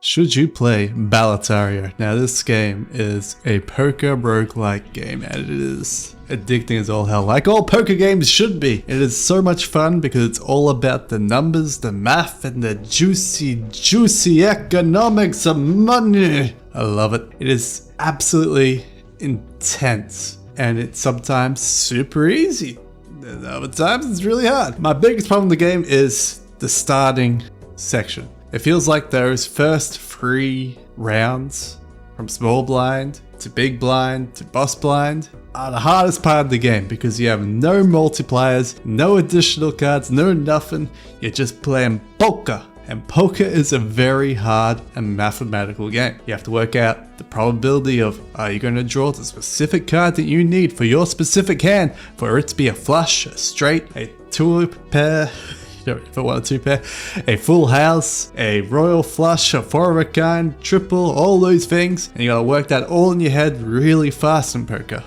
Should you play Balatro? Now this game is a poker roguelike game and it is addicting as all hell, like all poker games should be. It is so much fun because it's all about the numbers, the math, and the juicy economics of money. I love it. It is absolutely intense and it's sometimes super easy. And other times it's really hard. My biggest problem with the game is the starting section. It feels like those first 3 rounds, from small blind to big blind to boss blind, are the hardest part of the game because you have no multipliers, no additional cards, no nothing. You're just playing poker. And poker is a very hard and mathematical game. You have to work out the probability of are you going to draw the specific card that you need for your specific hand for it to be a flush, a straight, a 2 pair, if I want a 2 pair, a full house, a royal flush, a 4 of a kind, triple, all those things. And you gotta work that all in your head really fast in poker.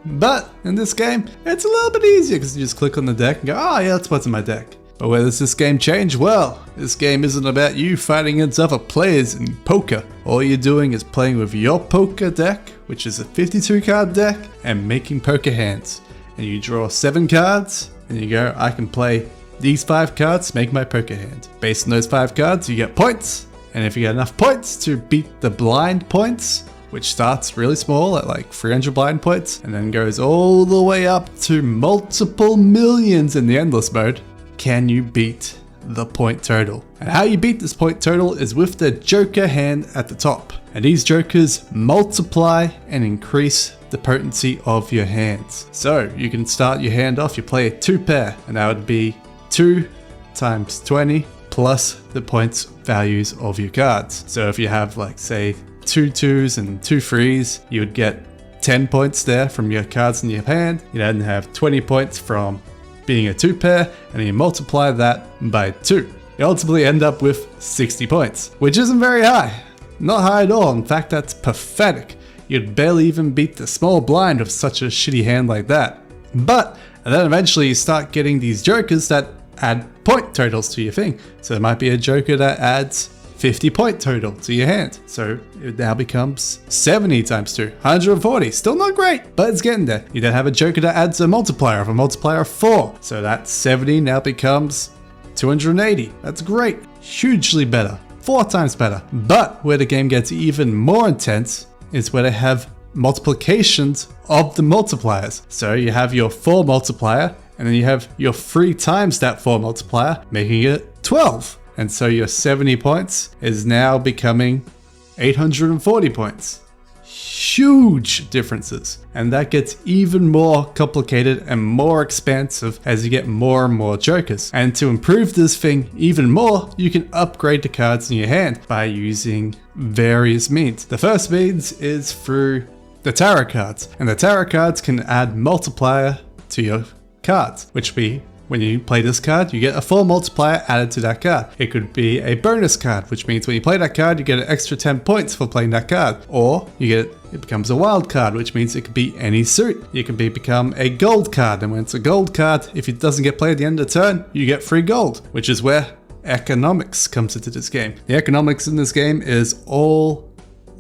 But in this game, it's a little bit easier because you just click on the deck and go, oh yeah, that's what's in my deck. But where does this game change? Well, this game isn't about you fighting against other players in poker. All you're doing is playing with your poker deck, which is a 52 card deck, and making poker hands. And you draw 7 cards, and you go, I can play these 5 cards to make my poker hand. Based on those 5 cards, you get points. And if you get enough points to beat the blind points, which starts really small at like 300 blind points, and then goes all the way up to multiple millions in the endless mode, can you beat the point total? And how you beat this point total is with the joker hand at the top. And these jokers multiply and increase the potency of your hands. So you can start your hand off, you play a 2 pair, and that would be 2 times 20 plus the points values of your cards. So if you have like say 2 2s and 2 3s, you would get 10 points there from your cards in your hand. You then have 20 points from being a 2 pair, and then you multiply that by 2. You ultimately end up with 60 points, which isn't very high. Not high at all. In fact, that's pathetic. You'd barely even beat the small blind with such a shitty hand like that. But and then eventually you start getting these jokers that add point totals to your thing. So there might be a joker that adds 50 point total to your hand. So it now becomes 70 times 2, 140. Still not great, but it's getting there. You then have a joker that adds a multiplier of 4. So that 70 now becomes 280. That's great. Hugely better. 4 times better. But where the game gets even more intense is where they have multiplications of the multipliers. So you have your 4 multiplier, and then you have your 3 times that 4 multiplier, making it 12. And so your 70 points is now becoming 840 points. Huge differences. And that gets even more complicated and more expansive as you get more and more jokers. And to improve this thing even more, you can upgrade the cards in your hand by using various means. The first means is through the tarot cards. And the tarot cards can add multiplier to your cards, which be when you play this card, you get a 4 multiplier added to that card. It could be a bonus card, which means when you play that card, you get an extra 10 points for playing that card. Or it becomes a wild card, which means it could be any suit. You can become a gold card, and when it's a gold card, if it doesn't get played at the end of the turn, you get free gold, which is where economics comes into this game. The economics in this game is all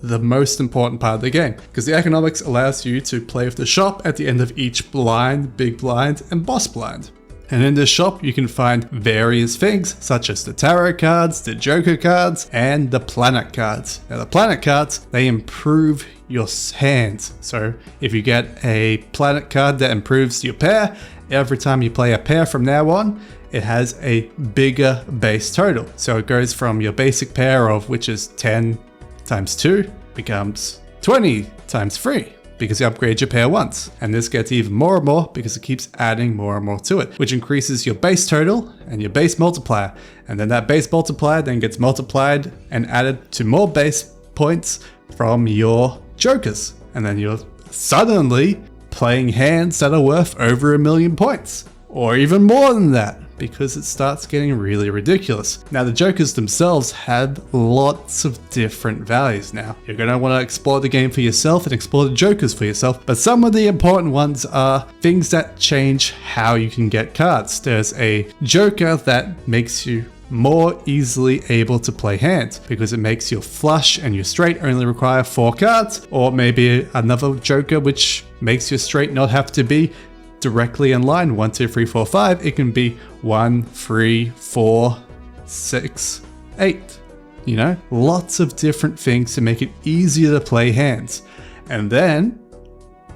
the most important part of the game, because the economics allows you to play with the shop at the end of each blind, big blind, and boss blind. And in this shop, you can find various things, such as the tarot cards, the joker cards, and the planet cards. Now the planet cards, they improve your hands. So if you get a planet card that improves your pair, every time you play a pair from now on, it has a bigger base total. So it goes from your basic pair of, which is 10 times 2, becomes 20 times 3. Because you upgrade your pair once. And this gets even more and more because it keeps adding more and more to it, which increases your base total and your base multiplier. And then that base multiplier then gets multiplied and added to more base points from your jokers. And then you're suddenly playing hands that are worth over 1 million points. Or even more than that, because it starts getting really ridiculous. Now the jokers themselves have lots of different values now. You're going to want to explore the game for yourself and explore the jokers for yourself, but some of the important ones are things that change how you can get cards. There's a joker that makes you more easily able to play hands because it makes your flush and your straight only require 4 cards, or maybe another joker which makes your straight not have to be directly in line 1, 2, 3, 4, 5. It can be 1, 3, 4, 6, 8. You know, lots of different things to make it easier to play hands. And then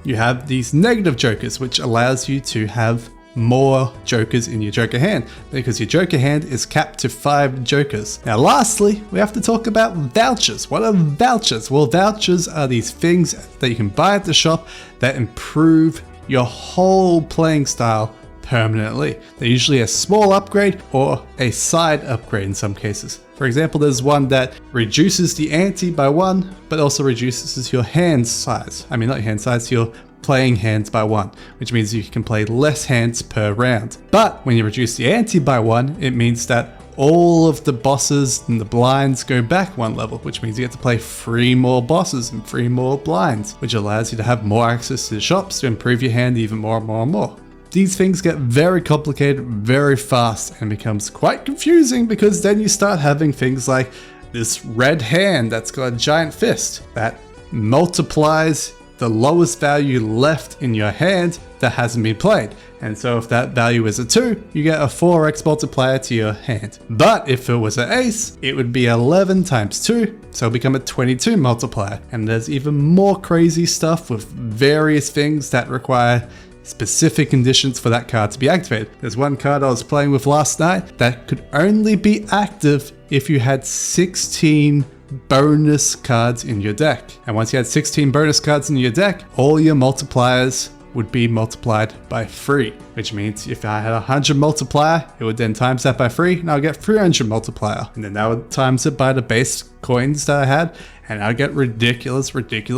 you have these negative jokers, which allows you to have more jokers in your joker hand because your joker hand is capped to 5 jokers. Now lastly, we have to talk about vouchers. What are vouchers? Well, vouchers are these things that you can buy at the shop that improve your whole playing style permanently. They're usually a small upgrade or a side upgrade in some cases. For example, there's one that reduces the ante by 1, but also reduces your hand size. I mean, not your hand size, your playing hands by 1, which means you can play less hands per round. But when you reduce the ante by 1, it means that all of the bosses and the blinds go back 1 level, which means you get to play 3 more bosses and 3 more blinds, which allows you to have more access to the shops to improve your hand even more and more and more. These things get very complicated very fast and becomes quite confusing because then you start having things like this red hand that's got a giant fist that multiplies the lowest value left in your hand that hasn't been played. And so if that value is a 2, you get a 4x multiplier to your hand. But if it was an ace, it would be 11 times 2, so it'll become a 22 multiplier. And there's even more crazy stuff with various things that require specific conditions for that card to be activated. There's one card I was playing with last night that could only be active if you had 16 bonus cards in your deck. And once you had 16 bonus cards in your deck, all your multipliers would be multiplied by 3, which means if I had 100 multiplier, it would then times that by 3, and I'll get 300 multiplier. And then that would times it by the base coins that I had, and I'll get ridiculous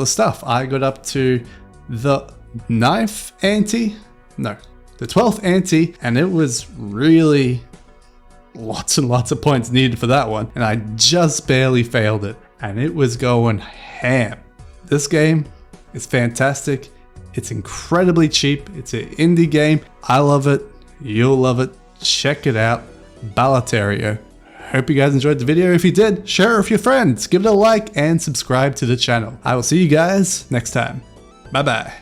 stuff. I got up to the 9th ante? No, the 12th ante, and it was really lots and lots of points needed for that one, and I just barely failed it, and it was going ham. This game is fantastic. It's incredibly cheap. It's an indie game. I love it. You'll love it. Check it out. Balatro. Hope you guys enjoyed the video. If you did, share it with your friends. Give it a like and subscribe to the channel. I will see you guys next time. Bye bye.